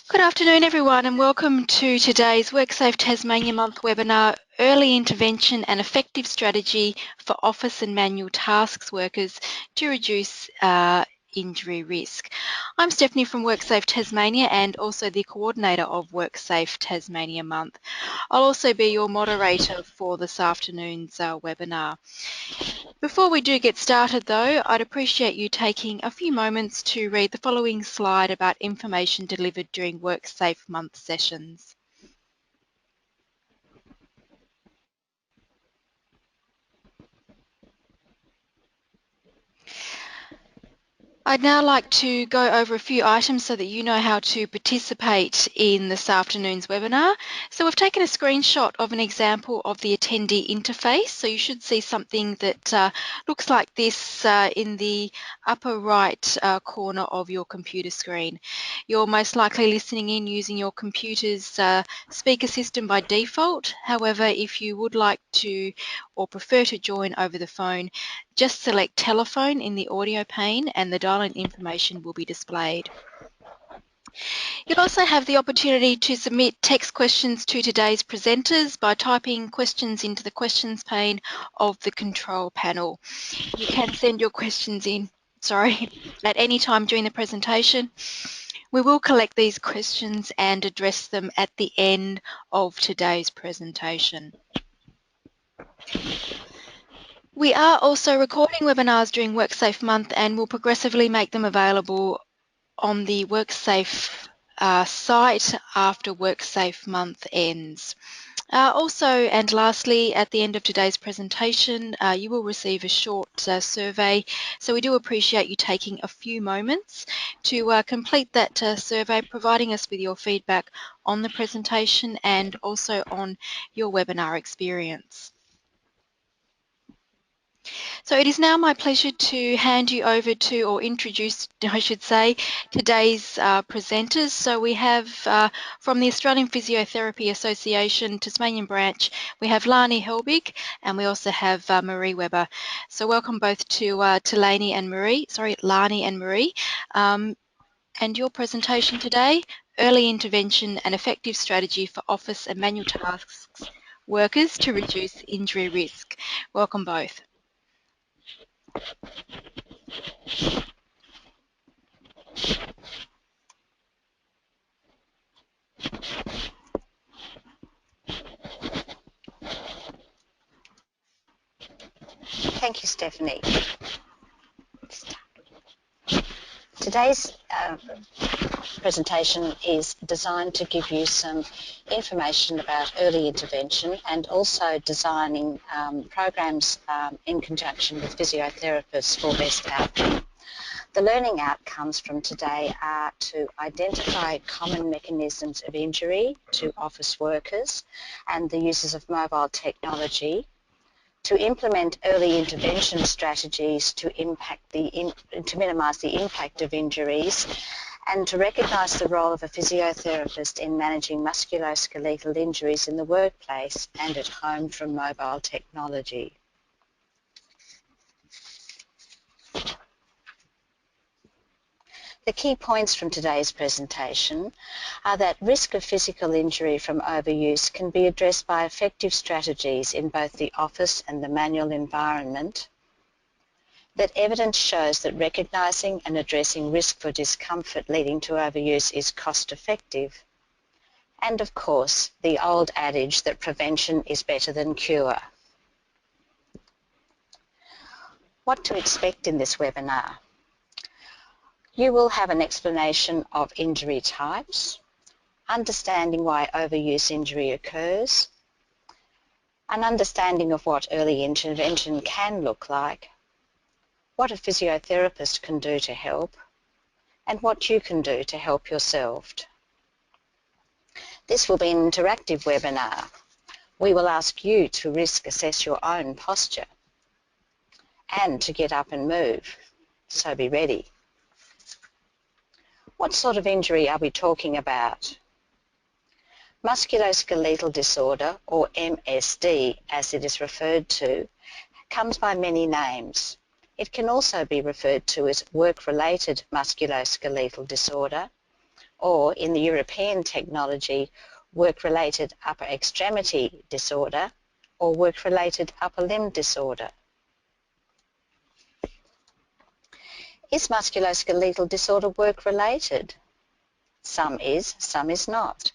Good afternoon everyone and welcome to today's WorkSafe Tasmania Month webinar, Early Intervention and Effective Strategy for Office and Manual Tasks Workers to Reduce Injury Risk. I'm Stephanie from WorkSafe Tasmania and also the coordinator of WorkSafe Tasmania Month. I'll also be your moderator for this afternoon's webinar. Before we do get started though, I'd appreciate you taking a few moments to read the following slide about information delivered during WorkSafe Month sessions. I'd now like to go over a few items so that you know how to participate in this afternoon's webinar. So we've taken a screenshot of an example of the attendee interface. So you should see something that looks like this in the upper right corner of your computer screen. You're most likely listening in using your computer's speaker system by default. However, if you would like to or prefer to join over the phone, just select telephone in the audio pane and the dial-in information will be displayed. You'll also have the opportunity to submit text questions to today's presenters by typing questions into the questions pane of the control panel. You can send your questions in, at any time during the presentation. We will collect these questions and address them at the end of today's presentation. We are also recording webinars during WorkSafe Month and will progressively make them available on the WorkSafe site after WorkSafe Month ends. Also and lastly, at the end of today's presentation, you will receive a short survey. So we do appreciate you taking a few moments to complete that survey, providing us with your feedback on the presentation and also on your webinar experience. So it is now my pleasure to hand you over to, or introduce, I should say, today's presenters. So we have from the Australian Physiotherapy Association Tasmanian branch, we have Lani Helbig, and we also have Marie Weber. So welcome both to Lani and Marie. And your presentation today, Early Intervention and Effective Strategy for Office and Manual Tasks Workers to Reduce Injury Risk. Welcome both. Thank you, Stephanie. Today's presentation is designed to give you some information about early intervention and also designing programs in conjunction with physiotherapists for best outcome. The learning outcomes from today are to identify common mechanisms of injury to office workers and the uses of mobile technology, to implement early intervention strategies to minimise the impact of injuries, and to recognise the role of a physiotherapist in managing musculoskeletal injuries in the workplace and at home from mobile technology. The key points from today's presentation are that risk of physical injury from overuse can be addressed by effective strategies in both the office and the manual environment, that evidence shows that recognising and addressing risk for discomfort leading to overuse is cost-effective, and of course the old adage that prevention is better than cure. What to expect in this webinar? You will have an explanation of injury types, understanding why overuse injury occurs, an understanding of what early intervention can look like, what a physiotherapist can do to help, and what you can do to help yourself. This will be an interactive webinar. We will ask you to risk assess your own posture and to get up and move, so be ready. What sort of injury are we talking about? Musculoskeletal disorder, or MSD as it is referred to, comes by many names. It can also be referred to as work-related musculoskeletal disorder, or in the European terminology, work-related upper extremity disorder or work-related upper limb disorder. Is musculoskeletal disorder work-related? Some is, some is not.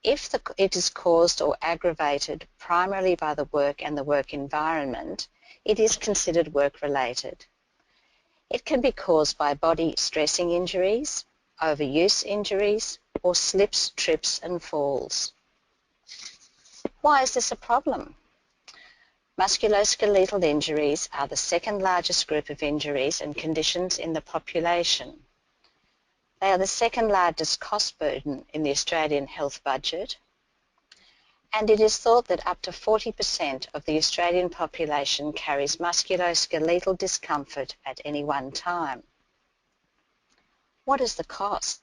If it is caused or aggravated primarily by the work and the work environment, it is considered work-related. It can be caused by body stressing injuries, overuse injuries, or slips, trips and falls. Why is this a problem? Musculoskeletal injuries are the second largest group of injuries and conditions in the population. They are the second largest cost burden in the Australian health budget, and it is thought that up to 40% of the Australian population carries musculoskeletal discomfort at any one time. What is the cost?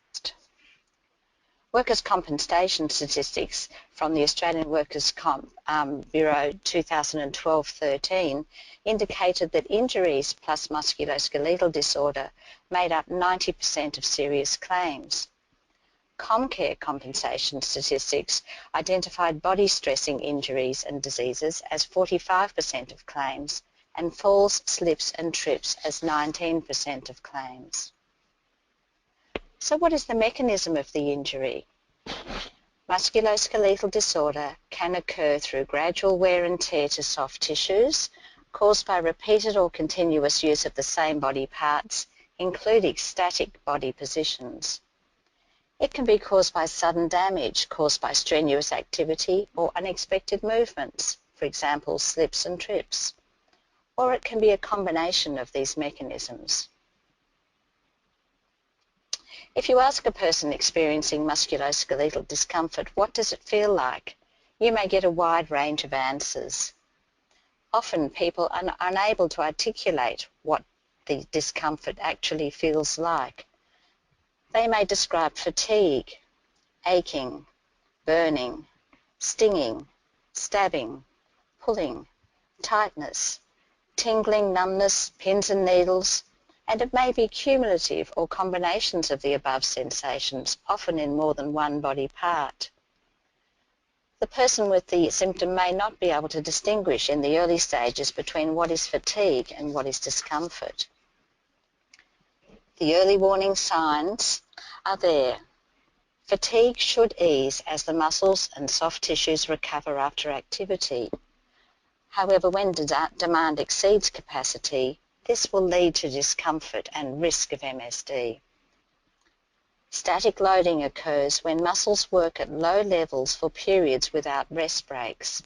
Workers' compensation statistics from the Australian Workers' Bureau 2012-13 indicated that injuries plus musculoskeletal disorder made up 90% of serious claims. Comcare compensation statistics identified body stressing injuries and diseases as 45% of claims and falls, slips and trips as 19% of claims. So what is the mechanism of the injury? Musculoskeletal disorder can occur through gradual wear and tear to soft tissues caused by repeated or continuous use of the same body parts, including static body positions. It can be caused by sudden damage caused by strenuous activity or unexpected movements, for example, slips and trips. Or it can be a combination of these mechanisms. If you ask a person experiencing musculoskeletal discomfort, what does it feel like? You may get a wide range of answers. Often people are unable to articulate what the discomfort actually feels like. They may describe fatigue, aching, burning, stinging, stabbing, pulling, tightness, tingling, numbness, pins and needles, and it may be cumulative or combinations of the above sensations, often in more than one body part. The person with the symptom may not be able to distinguish in the early stages between what is fatigue and what is discomfort. The early warning signs are there. Fatigue should ease as the muscles and soft tissues recover after activity. However, when demand exceeds capacity, this will lead to discomfort and risk of MSD. Static loading occurs when muscles work at low levels for periods without rest breaks.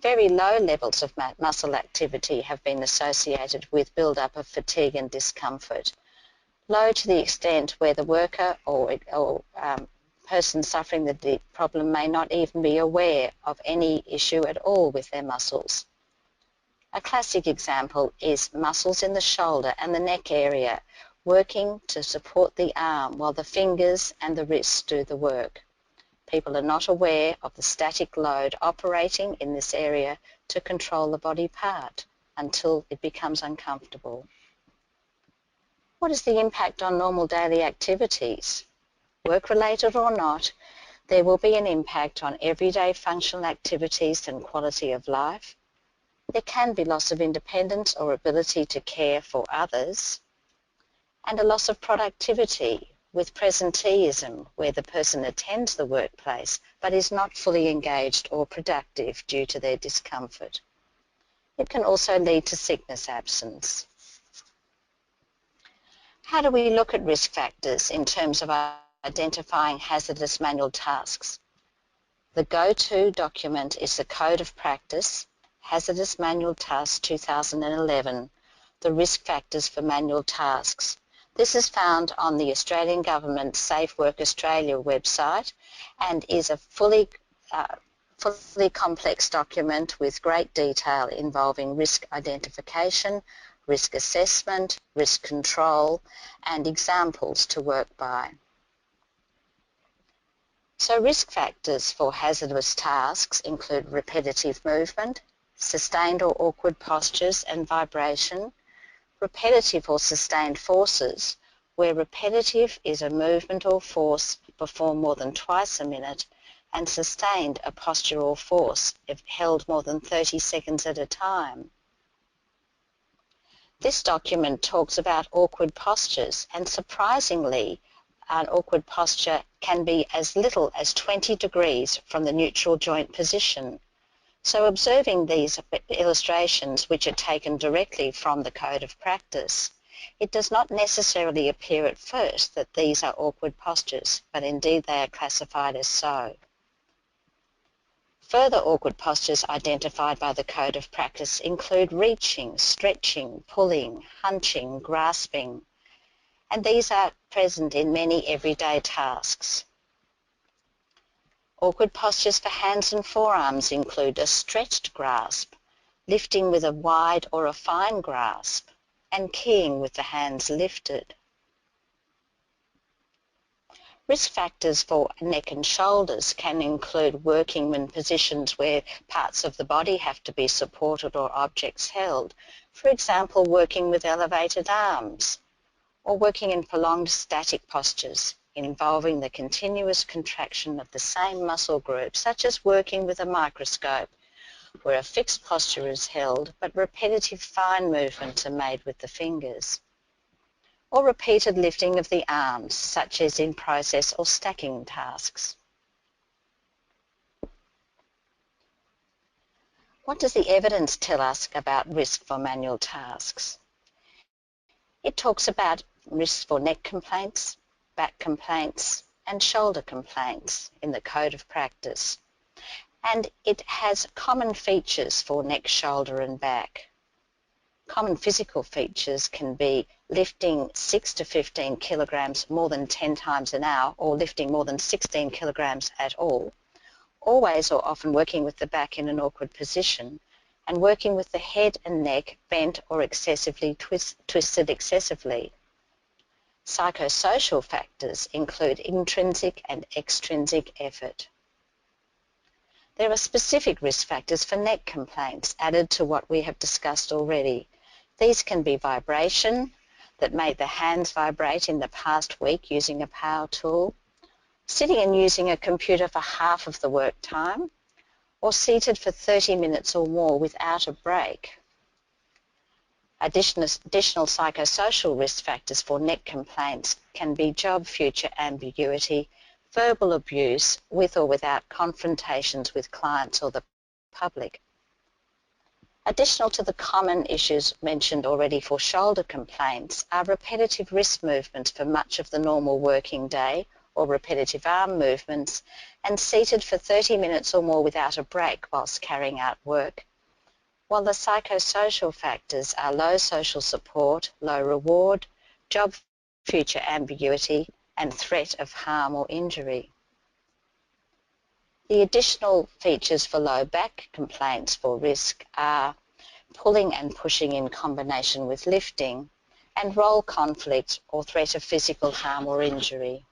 Very low levels of muscle activity have been associated with build-up of fatigue and discomfort. Low to the extent where the worker or person suffering the problem may not even be aware of any issue at all with their muscles. A classic example is muscles in the shoulder and the neck area working to support the arm while the fingers and the wrists do the work. People are not aware of the static load operating in this area to control the body part until it becomes uncomfortable. What is the impact on normal daily activities? Work-related or not, there will be an impact on everyday functional activities and quality of life. There can be loss of independence or ability to care for others, and a loss of productivity with presenteeism, where the person attends the workplace but is not fully engaged or productive due to their discomfort. It can also lead to sickness absence. How do we look at risk factors in terms of identifying hazardous manual tasks? The go-to document is the Code of Practice, Hazardous Manual Tasks 2011, the risk factors for manual tasks. This is found on the Australian Government Safe Work Australia website and is a fully complex document with great detail involving risk identification, risk assessment, risk control, and examples to work by. So risk factors for hazardous tasks include repetitive movement, sustained or awkward postures and vibration, repetitive or sustained forces, where repetitive is a movement or force performed more than twice a minute, and sustained a posture or force if held more than 30 seconds at a time. This document talks about awkward postures, and surprisingly, an awkward posture can be as little as 20 degrees from the neutral joint position. So observing these illustrations, which are taken directly from the Code of Practice, it does not necessarily appear at first that these are awkward postures, but indeed they are classified as so. Further awkward postures identified by the Code of Practice include reaching, stretching, pulling, hunching, grasping, and these are present in many everyday tasks. Awkward postures for hands and forearms include a stretched grasp, lifting with a wide or a fine grasp, and keying with the hands lifted. Risk factors for neck and shoulders can include working in positions where parts of the body have to be supported or objects held, for example, working with elevated arms, or working in prolonged static postures involving the continuous contraction of the same muscle group, such as working with a microscope, where a fixed posture is held but repetitive fine movements are made with the fingers, or repeated lifting of the arms, such as in process or stacking tasks. What does the evidence tell us about risk for manual tasks? It talks about risks for neck complaints, back complaints, and shoulder complaints in the Code of Practice, and it has common features for neck, shoulder, and back. Common physical features can be lifting 6 to 15 kilograms more than 10 times an hour, or lifting more than 16 kilograms at all, always or often working with the back in an awkward position, and working with the head and neck bent or excessively twisted excessively. Psychosocial factors include intrinsic and extrinsic effort. There are specific risk factors for neck complaints added to what we have discussed already. These can be vibration, that made the hands vibrate in the past week using a power tool, sitting and using a computer for half of the work time, or seated for 30 minutes or more without a break. Additional psychosocial risk factors for neck complaints can be job future ambiguity, verbal abuse with or without confrontations with clients or the public. Additional to the common issues mentioned already for shoulder complaints are repetitive wrist movements for much of the normal working day, or repetitive arm movements, and seated for 30 minutes or more without a break whilst carrying out work, while the psychosocial factors are low social support, low reward, job future ambiguity, and threat of harm or injury. The additional features for low back complaints for risk are pulling and pushing in combination with lifting, and role conflict or threat of physical harm or injury.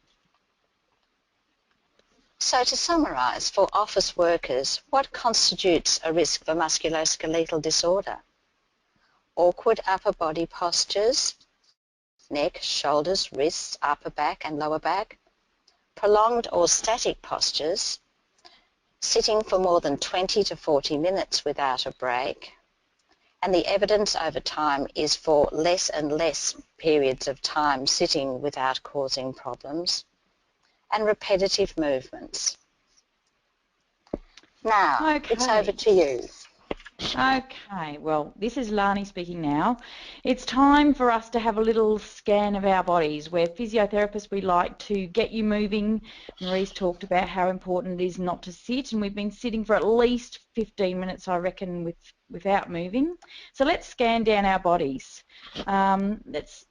So to summarise, for office workers, what constitutes a risk for musculoskeletal disorder? Awkward upper body postures, neck, shoulders, wrists, upper back and lower back, prolonged or static postures, sitting for more than 20 to 40 minutes without a break, and the evidence over time is for less and less periods of time sitting without causing problems, and repetitive movements. Now, it's over to you. Okay, well, this is Lani speaking now. It's time for us to have a little scan of our bodies. We're physiotherapists, we like to get you moving. Marie's talked about how important it is not to sit, and we've been sitting for at least 15 minutes, I reckon, without moving. So let's scan down our bodies. Let's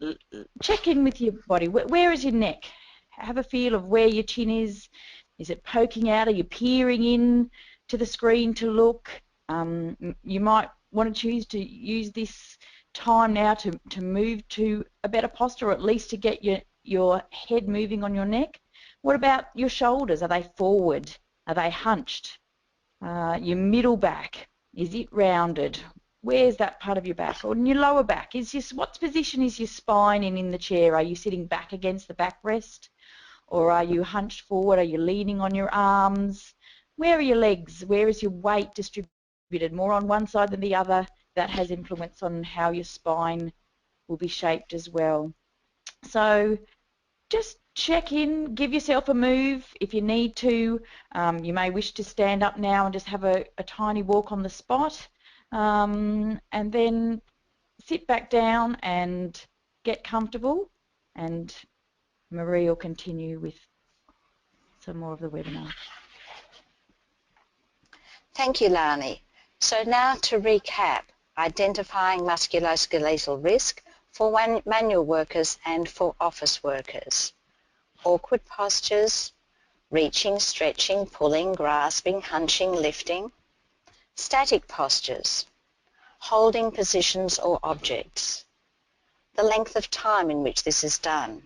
check in with your body. Where is your neck? Have a feel of where your chin is. Is it poking out? Are you peering in to the screen to look? You might want to choose to use this time now to move to a better posture, or at least to get your head moving on your neck. What about your shoulders? Are they forward? Are they hunched? Your middle back, is it rounded? where's that part of your back? Or in your lower back, what position is your spine in the chair? Are you sitting back against the backrest? Or are you hunched forward? Are you leaning on your arms? Where are your legs? Where is your weight distributed? More on one side than the other? That has influence on how your spine will be shaped as well. So just check in, give yourself a move if you need to. You may wish to stand up now and just have a tiny walk on the spot, and then sit back down and get comfortable, and Marie will continue with some more of the webinar. Thank you, Lani. So now to recap, identifying musculoskeletal risk for manual workers and for office workers. Awkward postures, reaching, stretching, pulling, grasping, hunching, lifting. Static postures, holding positions or objects. The length of time in which this is done.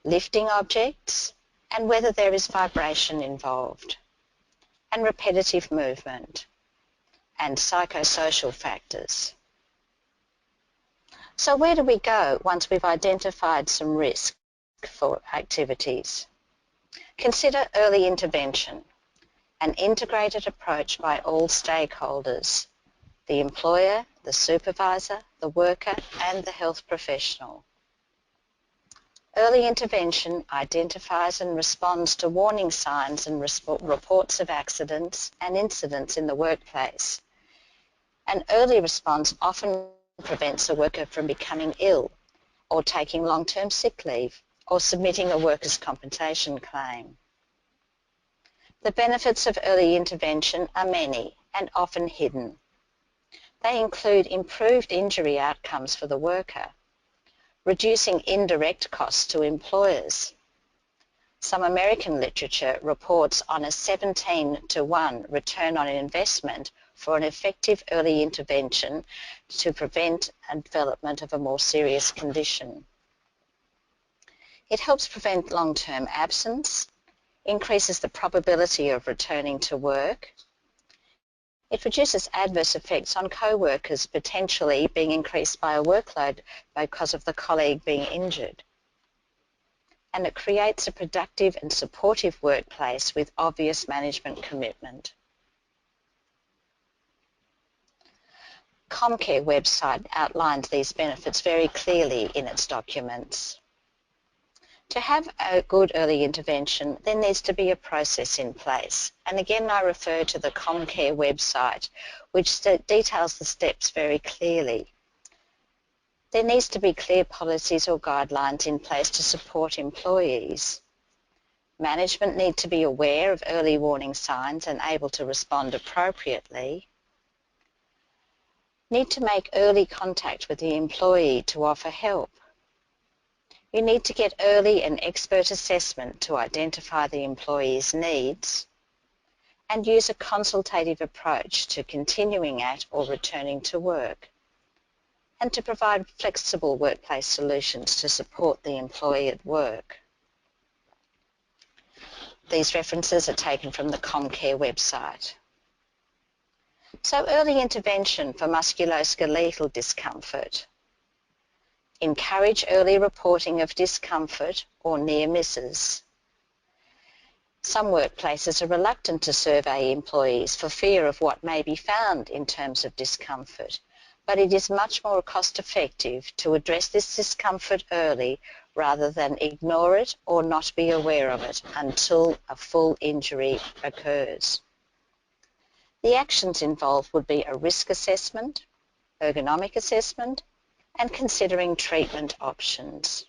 Lifting objects and whether there is vibration involved. And repetitive movement. And psychosocial factors. So where do we go once we've identified some risk for activities? Consider early intervention, an integrated approach by all stakeholders, the employer, the supervisor, the worker and the health professional. Early intervention identifies and responds to warning signs and reports of accidents and incidents in the workplace. An early response often prevents a worker from becoming ill or taking long-term sick leave or submitting a workers' compensation claim. The benefits of early intervention are many and often hidden. They include improved injury outcomes for the worker, reducing indirect costs to employers. Some American literature reports on a 17-to-1 return on investment for an effective early intervention to prevent a development of a more serious condition. It helps prevent long-term absence, increases the probability of returning to work. It reduces adverse effects on co-workers potentially being increased by a workload because of the colleague being injured. And it creates a productive and supportive workplace with obvious management commitment. ComCare website outlines these benefits very clearly in its documents. To have a good early intervention, there needs to be a process in place. And again, I refer to the ComCare website, which details the steps very clearly. There needs to be clear policies or guidelines in place to support employees. Management need to be aware of early warning signs and able to respond appropriately. Need to make early contact with the employee to offer help. You need to get early and expert assessment to identify the employee's needs and use a consultative approach to continuing at or returning to work, and to provide flexible workplace solutions to support the employee at work. These references are taken from the ComCare website. So early intervention for musculoskeletal discomfort. Encourage early reporting of discomfort or near misses. Some workplaces are reluctant to survey employees for fear of what may be found in terms of discomfort, but it is much more cost-effective to address this discomfort early rather than ignore it or not be aware of it until a full injury occurs. The actions involved would be a risk assessment, ergonomic assessment, and considering treatment options.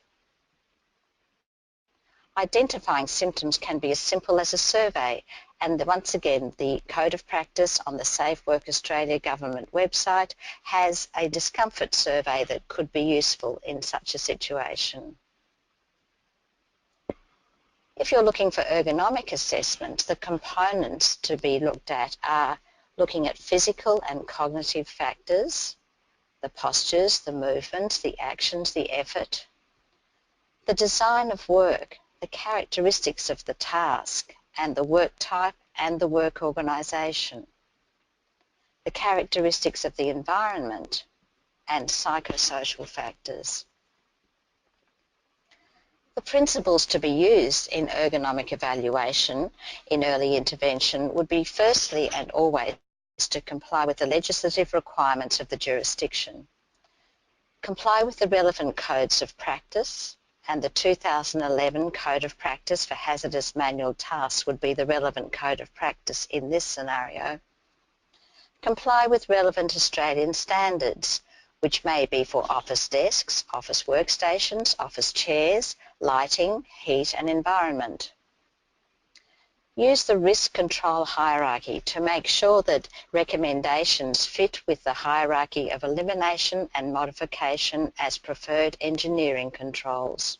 Identifying symptoms can be as simple as a survey, and once again, the Code of Practice on the Safe Work Australia government website has a discomfort survey that could be useful in such a situation. If you're looking for ergonomic assessment, the components to be looked at are looking at physical and cognitive factors, the postures, the movements, the actions, the effort, the design of work, the characteristics of the task, and the work type and the work organisation. the characteristics of the environment, and psychosocial factors. The principles to be used in ergonomic evaluation in early intervention would be firstly and always to comply with the legislative requirements of the jurisdiction, comply with the relevant codes of practice, and the 2011 Code of Practice for Hazardous Manual Tasks would be the relevant code of practice in this scenario, comply with relevant Australian standards, which may be for office desks, office workstations, office chairs, lighting, heat and environment. Use the risk control hierarchy to make sure that recommendations fit with the hierarchy of elimination and modification as preferred engineering controls.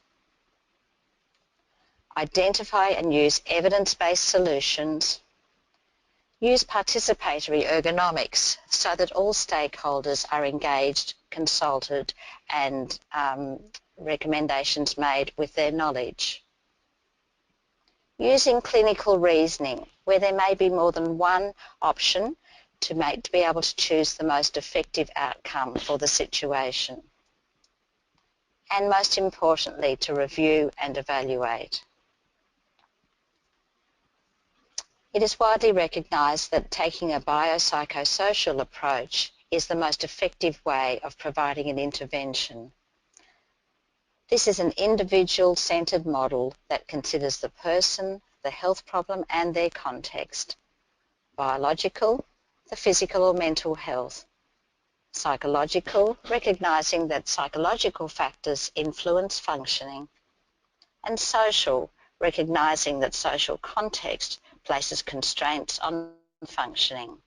Identify and use evidence-based solutions. Use participatory ergonomics so that all stakeholders are engaged, consulted and recommendations made with their knowledge. Using clinical reasoning where there may be more than one option to be able to choose the most effective outcome for the situation. And most importantly, to review and evaluate. It is widely recognised that taking a biopsychosocial approach is the most effective way of providing an intervention. This is an individual-centred model that considers the person, the health problem and their context, biological, the physical or mental health, psychological, recognising that psychological factors influence functioning, and social, recognising that social context places constraints on functioning.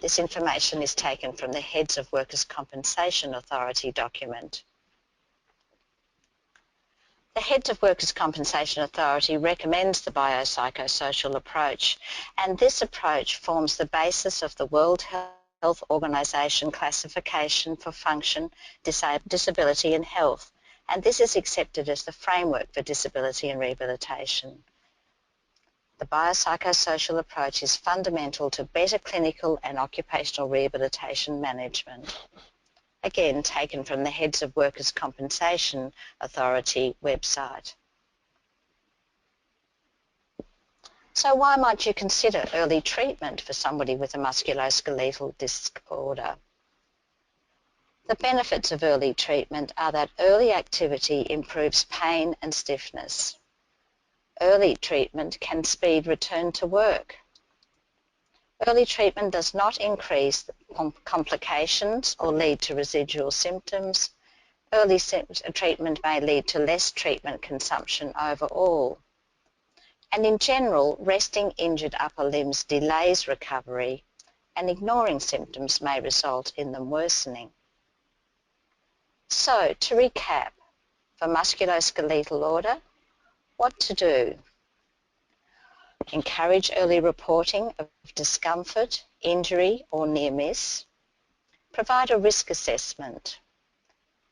This information is taken from the Heads of Workers' Compensation Authority document. The Heads of Workers' Compensation Authority recommends the biopsychosocial approach, and this approach forms the basis of the World Health Organization classification for function, disability and health, and this is accepted as the framework for disability and rehabilitation. The biopsychosocial approach is fundamental to better clinical and occupational rehabilitation management. Again, taken from the Heads of Workers' Compensation Authority website. So why might you consider early treatment for somebody with a musculoskeletal disorder? The benefits of early treatment are that early activity improves pain and stiffness. Early treatment can speed return to work. Early treatment does not increase complications or lead to residual symptoms. Early treatment may lead to less treatment consumption overall. And in general, resting injured upper limbs delays recovery, and ignoring symptoms may result in them worsening. So, to recap, for musculoskeletal order, what to do? Encourage early reporting of discomfort, injury or near miss. Provide a risk assessment.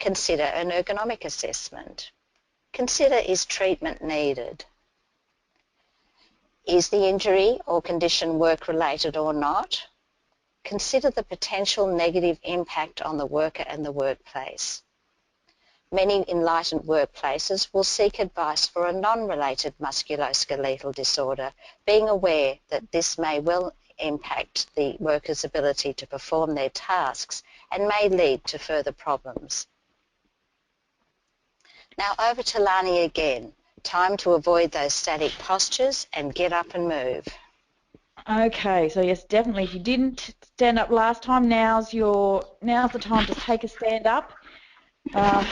Consider an ergonomic assessment. Consider, is treatment needed? Is the injury or condition work-related or not? Consider the potential negative impact on the worker and the workplace. Many enlightened workplaces will seek advice for a non-related musculoskeletal disorder, being aware that this may well impact the worker's ability to perform their tasks and may lead to further problems. Now over to Lani again. Time to avoid those static postures and get up and move. Okay, so yes, definitely. If you didn't stand up last time, now's the time to take a stand up. Have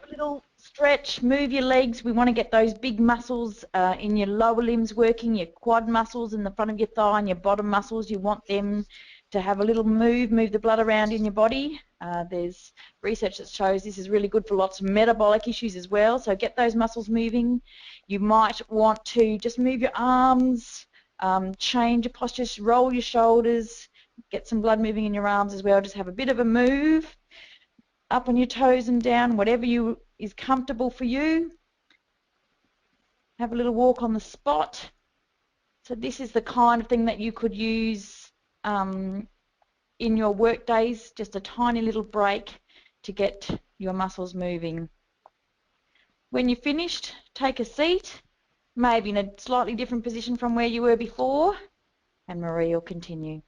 a little stretch, move your legs. We want to get those big muscles in your lower limbs working, your quad muscles in the front of your thigh and your bottom muscles. You want them to have a little move the blood around in your body. There's research that shows this is really good for lots of metabolic issues as well, so get those muscles moving. You might want to just move your arms, change your postures, roll your shoulders, get some blood moving in your arms as well. Just have a bit of a move. Up on your toes and down, whatever is comfortable for you. Have a little walk on the spot. So this is the kind of thing that you could use in your work days, just a tiny little break to get your muscles moving. When you're finished, take a seat, maybe in a slightly different position from where you were before, and Marie will continue.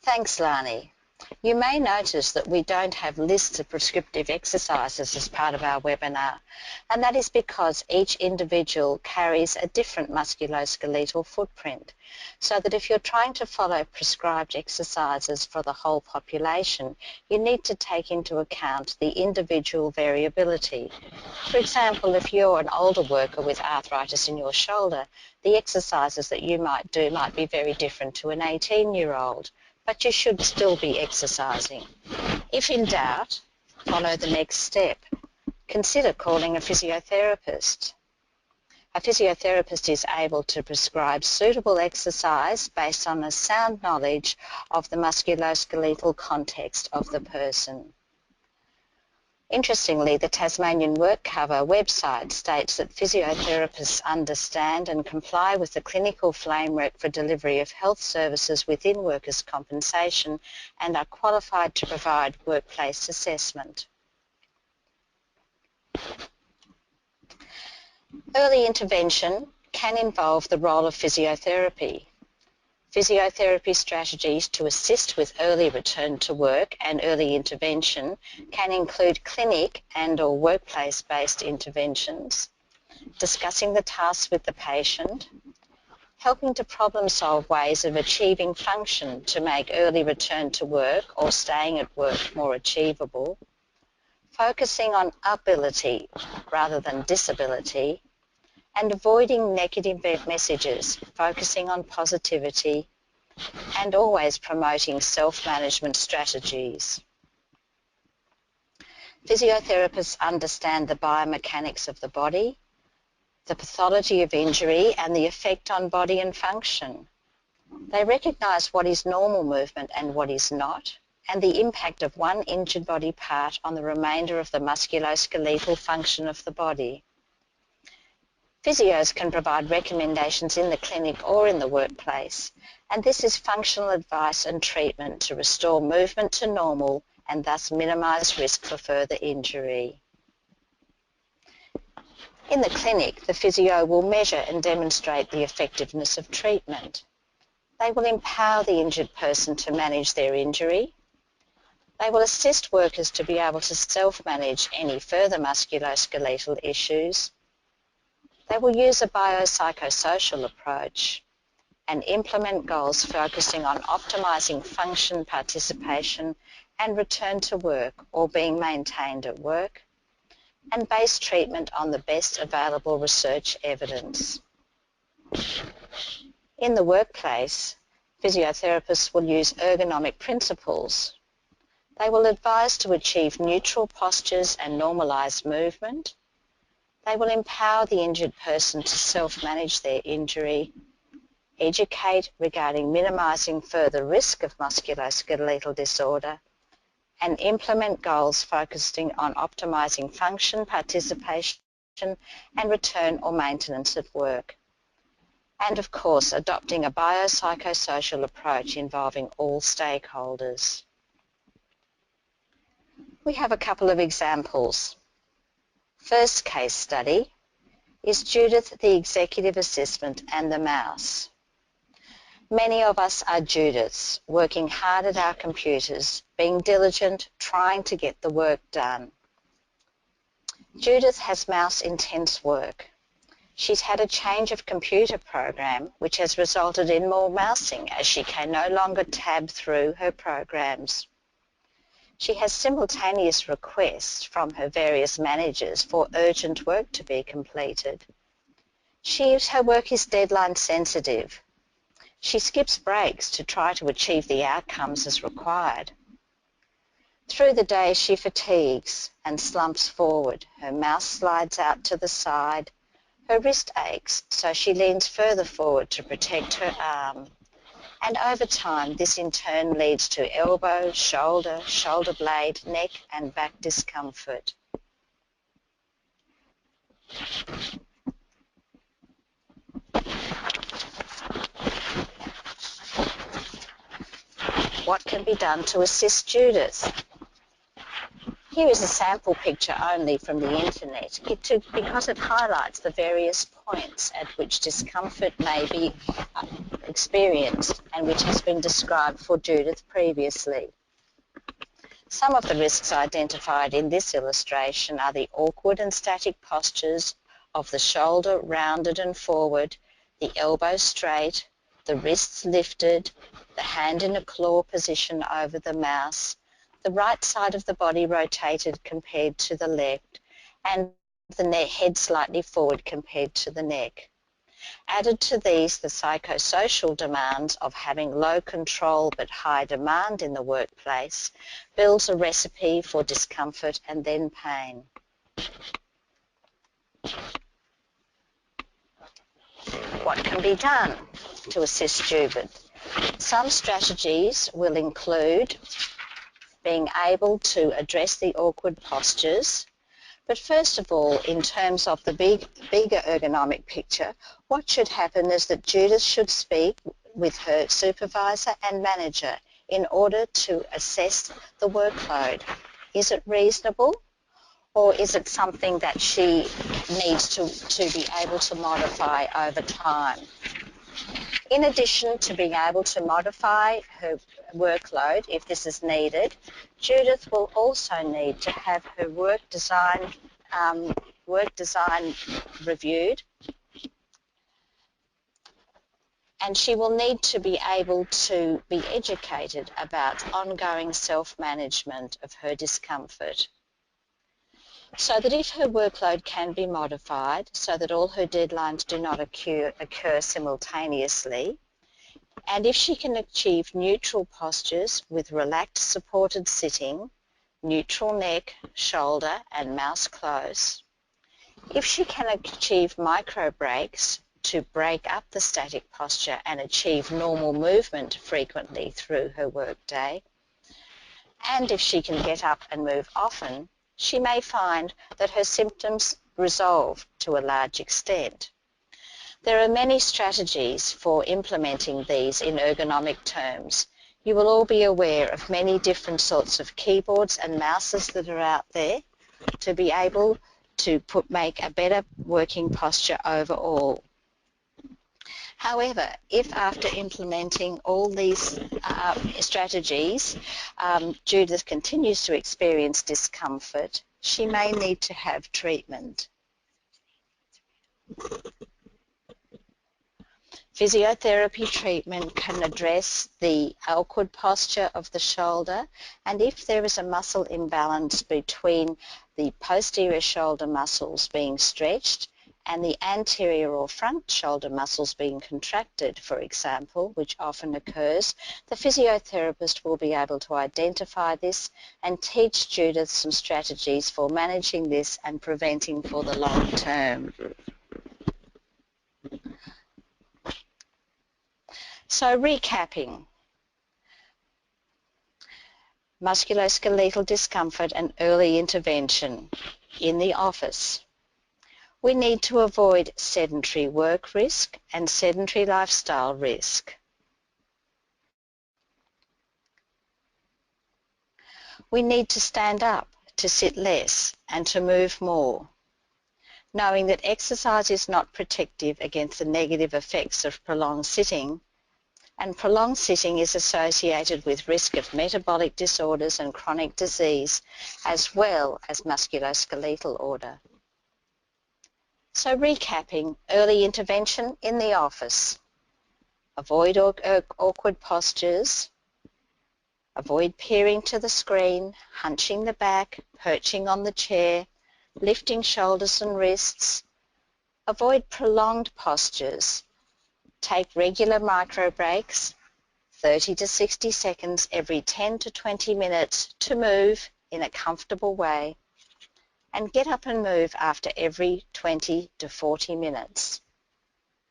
Thanks, Lani. You may notice that we don't have lists of prescriptive exercises as part of our webinar, and that is because each individual carries a different musculoskeletal footprint, so that if you're trying to follow prescribed exercises for the whole population, you need to take into account the individual variability. For example, if you're an older worker with arthritis in your shoulder, the exercises that you might do might be very different to an 18-year-old. But you should still be exercising. If in doubt, follow the next step. Consider calling a physiotherapist. A physiotherapist is able to prescribe suitable exercise based on a sound knowledge of the musculoskeletal context of the person. Interestingly, the Tasmanian WorkCover website states that physiotherapists understand and comply with the clinical framework for delivery of health services within workers' compensation and are qualified to provide workplace assessment. Early intervention can involve the role of physiotherapy. Physiotherapy strategies to assist with early return to work and early intervention can include clinic and/or workplace-based interventions, discussing the tasks with the patient, helping to problem-solve ways of achieving function to make early return to work or staying at work more achievable, focusing on ability rather than disability, and avoiding negative messages, focusing on positivity, and always promoting self-management strategies. Physiotherapists understand the biomechanics of the body, the pathology of injury, and the effect on body and function. They recognise what is normal movement and what is not, and the impact of one injured body part on the remainder of the musculoskeletal function of the body. Physios can provide recommendations in the clinic or in the workplace, and this is functional advice and treatment to restore movement to normal and thus minimise risk for further injury. In the clinic, the physio will measure and demonstrate the effectiveness of treatment. They will empower the injured person to manage their injury. They will assist workers to be able to self-manage any further musculoskeletal issues. They will use a biopsychosocial approach and implement goals focusing on optimising function, participation and return to work or being maintained at work, and base treatment on the best available research evidence. In the workplace, physiotherapists will use ergonomic principles. They will advise to achieve neutral postures and normalised movement. They will empower the injured person to self-manage their injury, educate regarding minimising further risk of musculoskeletal disorder, and implement goals focusing on optimising function, participation, and return or maintenance at work. And of course, adopting a biopsychosocial approach involving all stakeholders. We have a couple of examples. First case study is Judith, the executive assistant, and the mouse. Many of us are Judiths, working hard at our computers, being diligent, trying to get the work done. Judith has mouse-intense work. She's had a change of computer program which has resulted in more mousing as she can no longer tab through her programs. She has simultaneous requests from her various managers for urgent work to be completed. Her work is deadline sensitive. She skips breaks to try to achieve the outcomes as required. Through the day she fatigues and slumps forward. Her mouse slides out to the side. Her wrist aches, so she leans further forward to protect her arm. And over time, this in turn leads to elbow, shoulder, shoulder blade, neck and back discomfort. What can be done to assist Judith? Here is a sample picture only from the internet because it highlights the various points at which discomfort may be experienced and which has been described for Judith previously. Some of the risks identified in this illustration are the awkward and static postures of the shoulder rounded and forward, the elbow straight, the wrists lifted, the hand in a claw position over the mouse, the right side of the body rotated compared to the left, and the head slightly forward compared to the neck. Added to these, the psychosocial demands of having low control but high demand in the workplace builds a recipe for discomfort and then pain. What can be done to assist Judith? Some strategies will include being able to address the awkward postures. But first of all, in terms of the bigger ergonomic picture, what should happen is that Judith should speak with her supervisor and manager in order to assess the workload. Is it reasonable, or is it something that she needs to be able to modify over time? In addition to being able to modify her workload if this is needed, Judith will also need to have her work design reviewed, and she will need to be able to be educated about ongoing self-management of her discomfort, so that if her workload can be modified so that all her deadlines do not occur simultaneously, and if she can achieve neutral postures with relaxed supported sitting, neutral neck, shoulder and mouse close, if she can achieve microbreaks to break up the static posture and achieve normal movement frequently through her workday, and if she can get up and move often, she may find that her symptoms resolve to a large extent. There are many strategies for implementing these in ergonomic terms. You will all be aware of many different sorts of keyboards and mouses that are out there to be able to make a better working posture overall. However, if after implementing all these strategies, Judith continues to experience discomfort, she may need to have treatment. Physiotherapy treatment can address the awkward posture of the shoulder, and if there is a muscle imbalance between the posterior shoulder muscles being stretched and the anterior or front shoulder muscles being contracted, for example, which often occurs, the physiotherapist will be able to identify this and teach Judith some strategies for managing this and preventing for the long term. So recapping, musculoskeletal discomfort and early intervention in the office. We need to avoid sedentary work risk and sedentary lifestyle risk. We need to stand up, to sit less and to move more, knowing that exercise is not protective against the negative effects of prolonged sitting, and prolonged sitting is associated with risk of metabolic disorders and chronic disease, as well as musculoskeletal order. So recapping, early intervention in the office. Avoid awkward postures. Avoid peering to the screen, hunching the back, perching on the chair, lifting shoulders and wrists. Avoid prolonged postures. Take regular micro breaks, 30 to 60 seconds every 10 to 20 minutes to move in a comfortable way, and get up and move after every 20 to 40 minutes.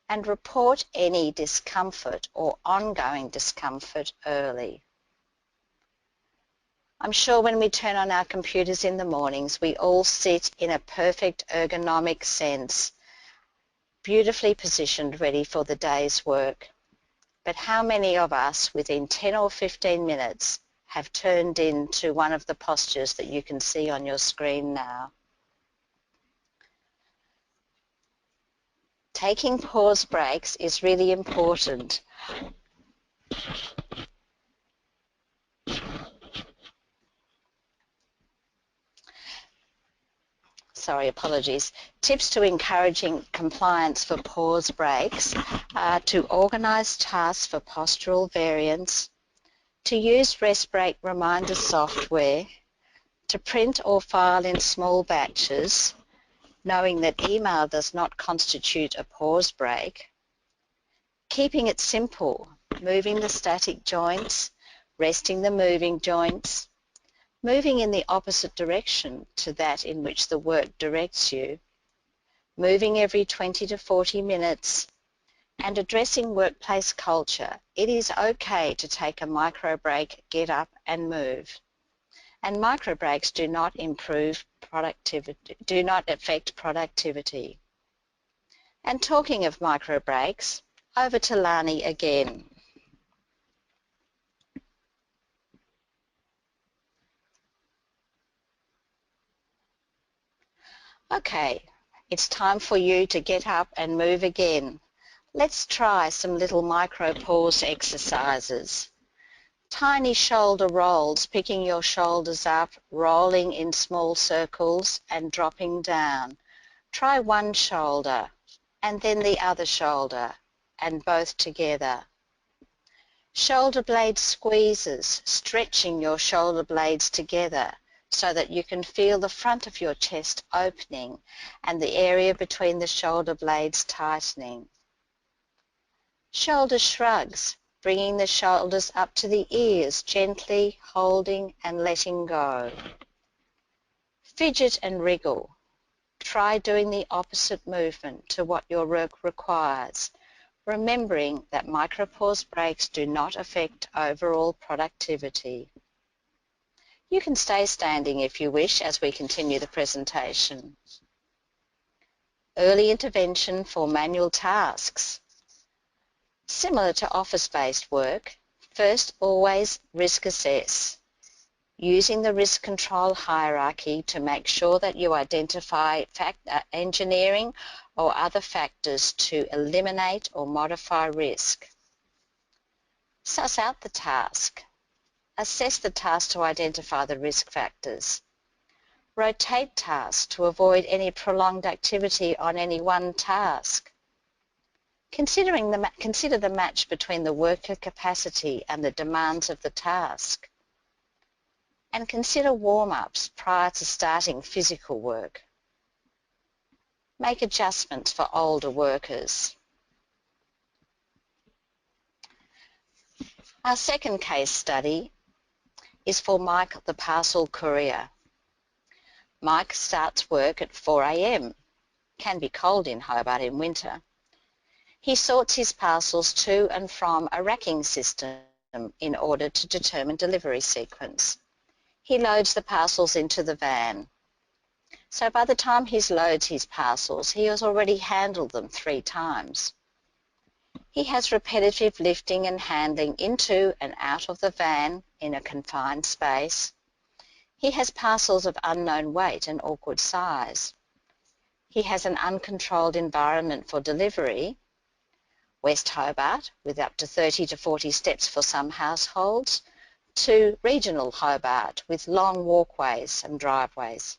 And report any discomfort or ongoing discomfort early. I'm sure when we turn on our computers in the mornings, we all sit in a perfect ergonomic sense, beautifully positioned, ready for the day's work. But how many of us within 10 or 15 minutes have turned into one of the postures that you can see on your screen now? Taking pause breaks is really important. Sorry, apologies. Tips to encouraging compliance for pause breaks are to organise tasks for postural variance, to use rest break reminder software, to print or file in small batches, knowing that email does not constitute a pause break, keeping it simple, moving the static joints, resting the moving joints, moving in the opposite direction to that in which the work directs you, moving every 20 to 40 minutes, and addressing workplace culture. It is okay to take a micro break, get up and move. And micro breaks do not improve productivity, do not affect productivity. And talking of micro breaks, over to Lani again. Okay, it's time for you to get up and move again. Let's try some little micro pause exercises. Tiny shoulder rolls, picking your shoulders up, rolling in small circles and dropping down. Try one shoulder and then the other shoulder and both together. Shoulder blade squeezes, stretching your shoulder blades together so that you can feel the front of your chest opening and the area between the shoulder blades tightening. Shoulder shrugs, bringing the shoulders up to the ears, gently holding and letting go. Fidget and wriggle. Try doing the opposite movement to what your work requires, remembering that micropause breaks do not affect overall productivity. You can stay standing if you wish as we continue the presentation. Early intervention for manual tasks. Similar to office-based work, first always risk assess, using the risk control hierarchy to make sure that you identify engineering or other factors to eliminate or modify risk. Suss out the task. Assess the task to identify the risk factors. Rotate tasks to avoid any prolonged activity on any one task. Consider the match between the worker capacity and the demands of the task. And consider warm-ups prior to starting physical work. Make adjustments for older workers. Our second case study is for Mike the Parcel Courier. Mike starts work at 4 a.m. Can be cold in Hobart in winter. He sorts his parcels to and from a racking system in order to determine delivery sequence. He loads the parcels into the van. So by the time he loads his parcels, he has already handled them 3 times. He has repetitive lifting and handling into and out of the van in a confined space. He has parcels of unknown weight and awkward size. He has an uncontrolled environment for delivery, West Hobart, with up to 30 to 40 steps for some households, to regional Hobart with long walkways and driveways.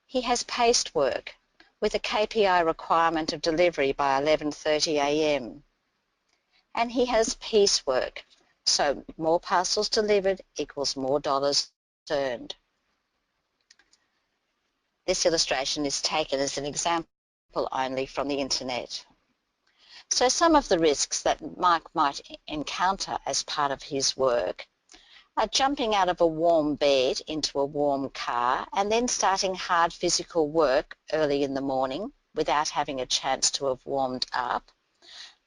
He has paced work with a KPI requirement of delivery by 11:30 a.m. And he has piecework, so more parcels delivered equals more dollars earned. This illustration is taken as an example only from the internet. So some of the risks that Mike might encounter as part of his work are jumping out of a warm bed into a warm car and then starting hard physical work early in the morning without having a chance to have warmed up.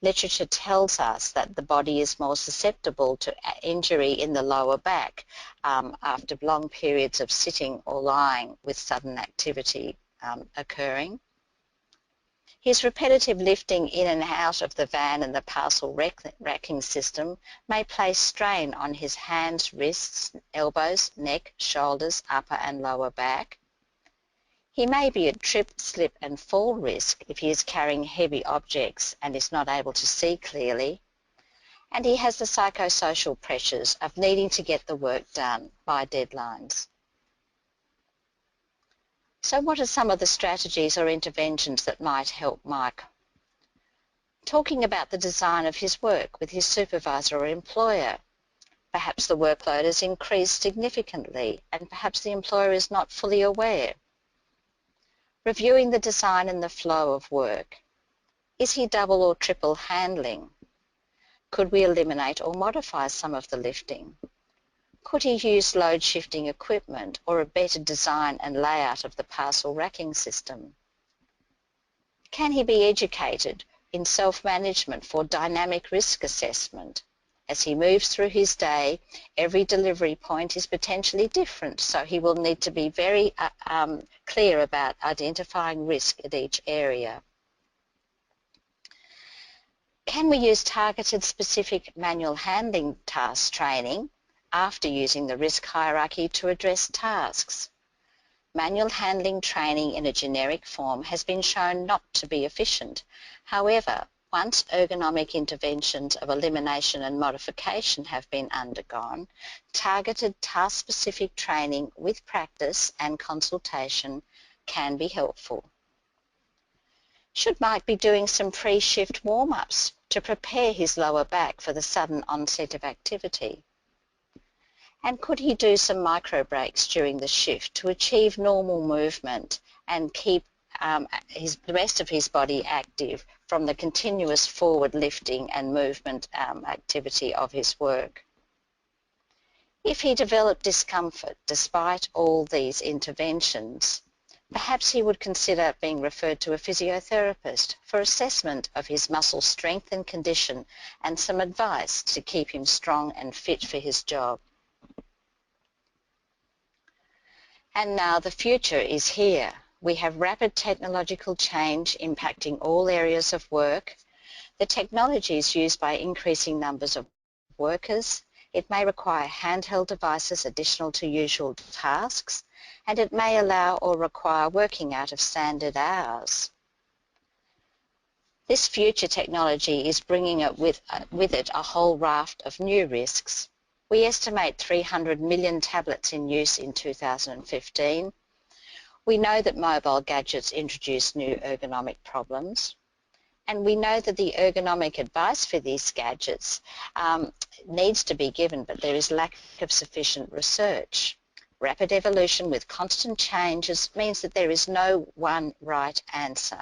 Literature tells us that the body is more susceptible to injury in the lower back after long periods of sitting or lying with sudden activity occurring. His repetitive lifting in and out of the van and the parcel racking system may place strain on his hands, wrists, elbows, neck, shoulders, upper and lower back. He may be at trip, slip and fall risk if he is carrying heavy objects and is not able to see clearly. And he has the psychosocial pressures of needing to get the work done by deadlines. So what are some of the strategies or interventions that might help Mike? Talking about the design of his work with his supervisor or employer. Perhaps the workload has increased significantly and perhaps the employer is not fully aware. Reviewing the design and the flow of work. Is he double or triple handling? Could we eliminate or modify some of the lifting? Could he use load shifting equipment or a better design and layout of the parcel racking system? Can he be educated in self-management for dynamic risk assessment? As he moves through his day, every delivery point is potentially different, so he will need to be very clear about identifying risk at each area. Can we use targeted specific manual handling task training after using the risk hierarchy to address tasks? Manual handling training in a generic form has been shown not to be efficient. However, once ergonomic interventions of elimination and modification have been undergone, targeted task-specific training with practice and consultation can be helpful. Should Mike be doing some pre-shift warm-ups to prepare his lower back for the sudden onset of activity? And could he do some microbreaks during the shift to achieve normal movement and keep the rest of his body active from the continuous forward lifting and movement activity of his work? If he developed discomfort despite all these interventions, perhaps he would consider being referred to a physiotherapist for assessment of his muscle strength and condition and some advice to keep him strong and fit for his job. And now the future is here. We have rapid technological change impacting all areas of work. The technology is used by increasing numbers of workers. It may require handheld devices additional to usual tasks, and it may allow or require working out of standard hours. This future technology is bringing with it a whole raft of new risks. We estimate 300 million tablets in use in 2015. We know that mobile gadgets introduce new ergonomic problems. And we know that the ergonomic advice for these gadgets needs to be given, but there is lack of sufficient research. Rapid evolution with constant changes means that there is no one right answer.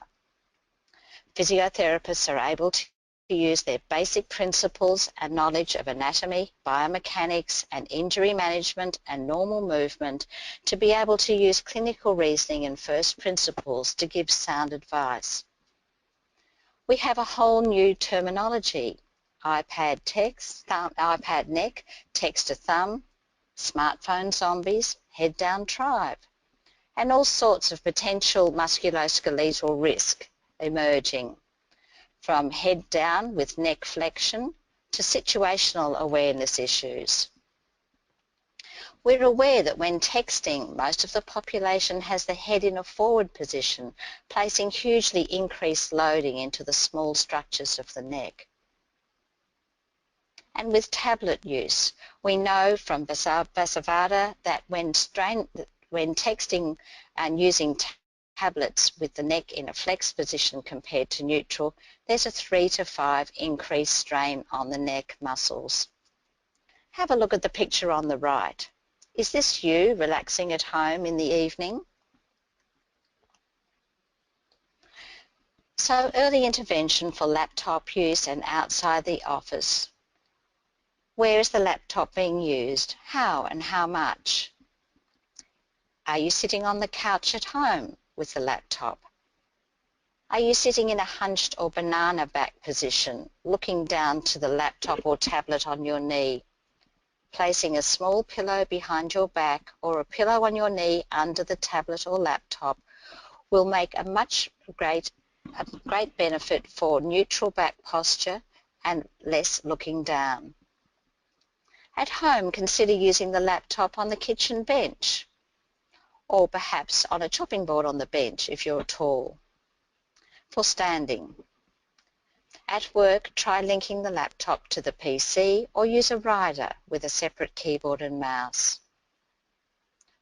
Physiotherapists are able to use their basic principles and knowledge of anatomy, biomechanics, and injury management and normal movement to be able to use clinical reasoning and first principles to give sound advice. We have a whole new terminology: iPad neck, text to thumb, smartphone zombies, head down tribe, and all sorts of potential musculoskeletal risk emerging, from head down with neck flexion to situational awareness issues. We're aware that when texting, most of the population has the head in a forward position, placing hugely increased loading into the small structures of the neck. And with tablet use, we know from Basavada that when texting and using tablets with the neck in a flex position compared to neutral, there's a 3 to 5 increased strain on the neck muscles. Have a look at the picture on the right. Is this you relaxing at home in the evening? So early intervention for laptop use and outside the office. Where is the laptop being used? How and how much? Are you sitting on the couch at home with the laptop? Are you sitting in a hunched or banana back position, looking down to the laptop or tablet on your knee? Placing a small pillow behind your back or a pillow on your knee under the tablet or laptop will make a much a great benefit for neutral back posture and less looking down. At home, consider using the laptop on the kitchen bench, or perhaps on a chopping board on the bench if you're tall. For standing. At work, try linking the laptop to the PC or use a rider with a separate keyboard and mouse.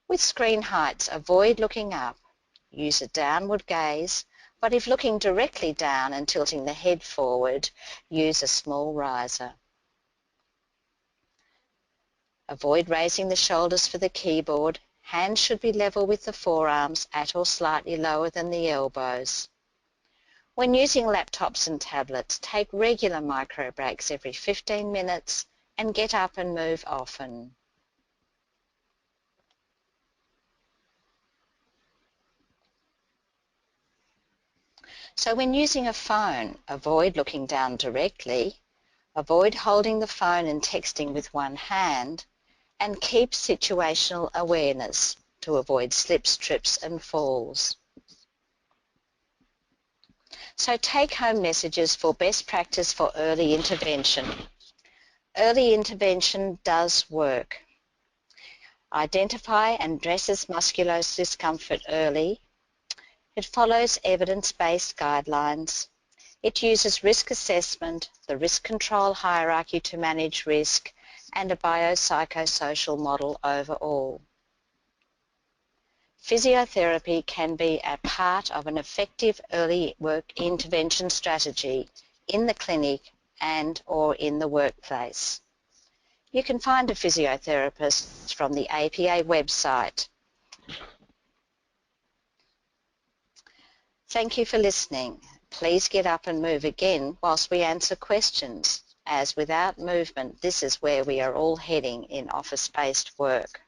With screen heights, avoid looking up. Use a downward gaze, but if looking directly down and tilting the head forward, use a small riser. Avoid raising the shoulders for the keyboard. Hands should be level with the forearms at or slightly lower than the elbows. When using laptops and tablets, take regular micro breaks every 15 minutes and get up and move often. So when using a phone, avoid looking down directly, avoid holding the phone and texting with one hand, and keep situational awareness to avoid slips, trips and falls. So take-home messages for best practice for early intervention. Early intervention does work. Identify and addresses musculoskeletal discomfort early. It follows evidence-based guidelines. It uses risk assessment, the risk control hierarchy to manage risk, and a biopsychosocial model overall. Physiotherapy can be a part of an effective early work intervention strategy in the clinic and or in the workplace. You can find a physiotherapist from the APA website. Thank you for listening. Please get up and move again whilst we answer questions, as without movement, this is where we are all heading in office-based work.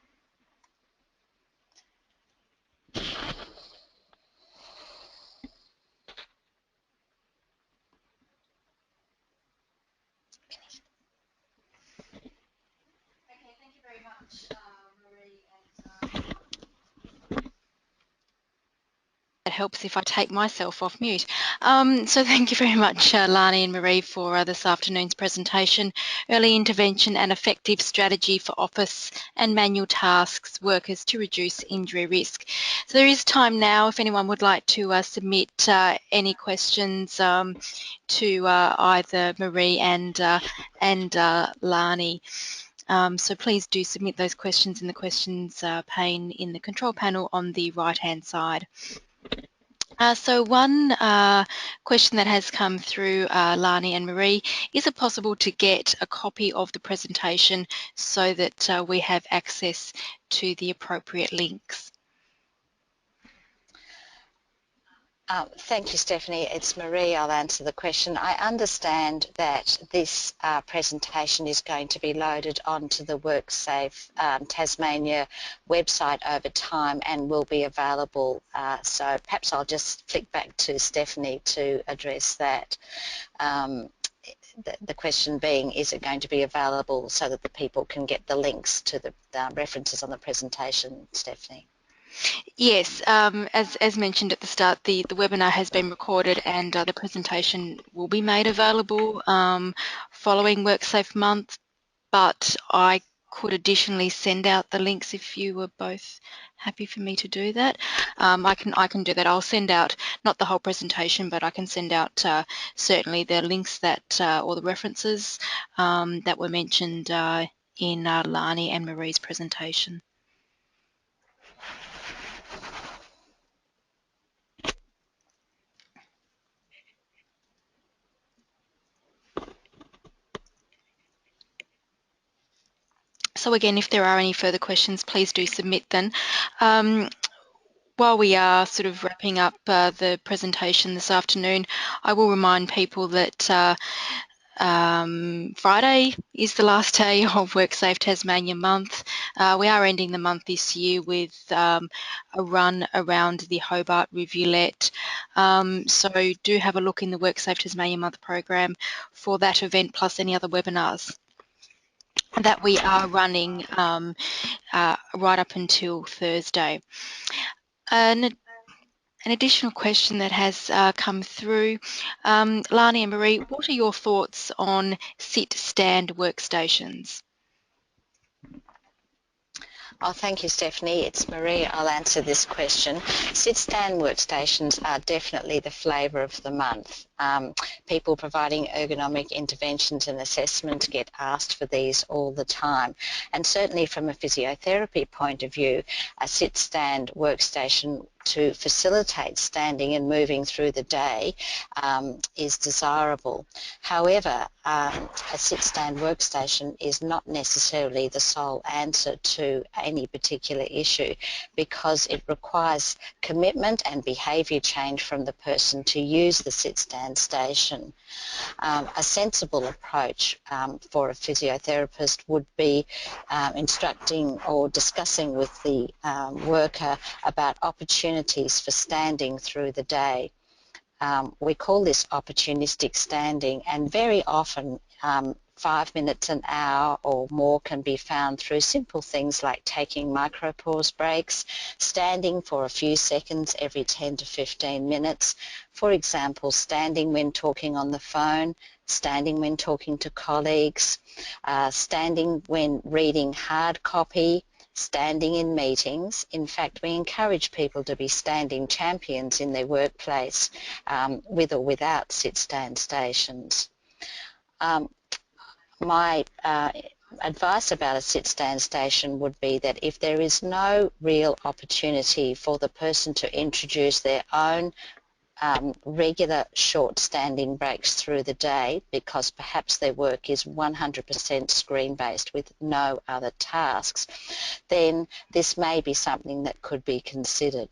It helps if I take myself off mute. So thank you very much, Lani and Marie, for this afternoon's presentation, Early Intervention and Effective Strategy for Office and Manual Tasks Workers to Reduce Injury Risk. So there is time now if anyone would like to submit any questions to either Marie and Lani. So please do submit those questions in the questions pane in the control panel on the right-hand side. So one question that has come through, Lani and Marie, is it possible to get a copy of the presentation so that we have access to the appropriate links? Thank you, Stephanie. It's Marie. I'll answer the question. I understand that this presentation is going to be loaded onto the WorkSafe Tasmania website over time and will be available. So perhaps I'll just flick back to Stephanie to address that. The question being, is it going to be available so that the people can get the links to the references on the presentation, Stephanie? Yes, as mentioned at the start, the webinar has been recorded and the presentation will be made available following WorkSafe month, but I could additionally send out the links if you were both happy for me to do that. I can do that. I'll send out not the whole presentation, but I can send out certainly the links that or the references that were mentioned in Lani and Marie's presentation. So again, if there are any further questions, please do submit them. While we are sort of wrapping up the presentation this afternoon, I will remind people that Friday is the last day of WorkSafe Tasmania month. We are ending the month this year with a run around the Hobart Rivulet. So do have a look in the WorkSafe Tasmania month program for that event, plus any other webinars that we are running right up until Thursday. An additional question that has come through. Lani and Marie, what are your thoughts on sit-stand workstations? Oh, thank you, Stephanie. It's Marie. I'll answer this question. Sit-stand workstations are definitely the flavour of the month. People providing ergonomic interventions and assessment get asked for these all the time. And certainly from a physiotherapy point of view, a sit-stand workstation to facilitate standing and moving through the day is desirable. However, a sit-stand workstation is not necessarily the sole answer to any particular issue, because it requires commitment and behaviour change from the person to use the sit-stand station. A sensible approach for a physiotherapist would be instructing or discussing with the worker about opportunities for standing through the day. We call this opportunistic standing, and very often 5 minutes, an hour or more can be found through simple things like taking micro-pause breaks, standing for a few seconds every 10 to 15 minutes. For example, standing when talking on the phone, standing when talking to colleagues, standing when reading hard copy, standing in meetings. In fact, we encourage people to be standing champions in their workplace with or without sit-stand stations. My advice about a sit-stand station would be that if there is no real opportunity for the person to introduce their own regular short standing breaks through the day, because perhaps their work is 100% screen-based with no other tasks, then this may be something that could be considered.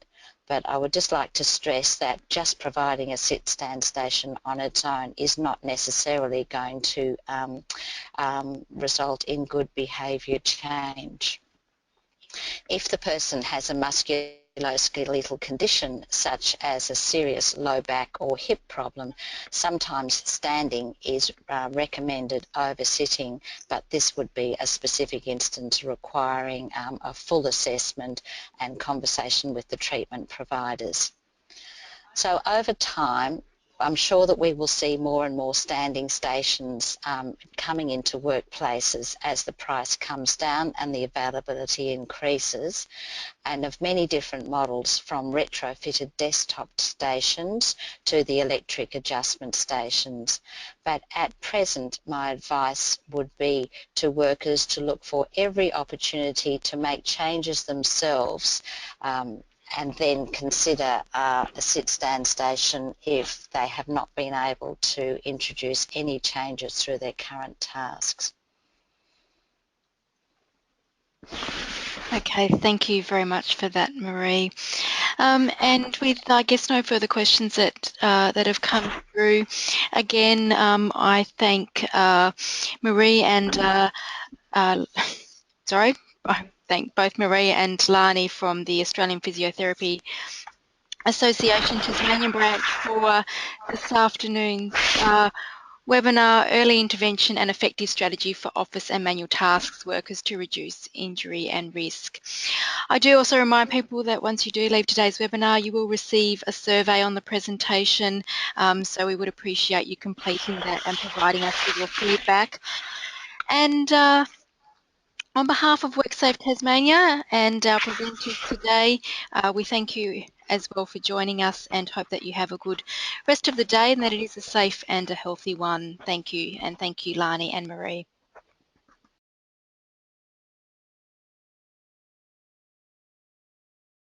But I would just like to stress that just providing a sit-stand station on its own is not necessarily going to result in good behaviour change. If the person has a musculoskeletal condition such as a serious low back or hip problem, sometimes standing is recommended over sitting, but this would be a specific instance requiring a full assessment and conversation with the treatment providers. So over time, I'm sure that we will see more and more standing stations coming into workplaces as the price comes down and the availability increases, and of many different models, from retrofitted desktop stations to the electric adjustment stations. But at present, my advice would be to workers to look for every opportunity to make changes themselves, and then consider a sit-stand station if they have not been able to introduce any changes through their current tasks. Okay, thank you very much for that, Marie. And with, I guess, no further questions that have come through, again, I thank Marie and sorry, I thank both Marie and Lani from the Australian Physiotherapy Association Tasmanian branch for this afternoon's webinar, Early Intervention and Effective Strategy for Office and Manual Tasks Workers to Reduce Injury and Risk. I do also remind people that once you do leave today's webinar, you will receive a survey on the presentation, so we would appreciate you completing that and providing us with your feedback. And on behalf of WorkSafe Tasmania and our presenters today, we thank you as well for joining us and hope that you have a good rest of the day and that it is a safe and a healthy one. Thank you, and thank you, Lani and Marie.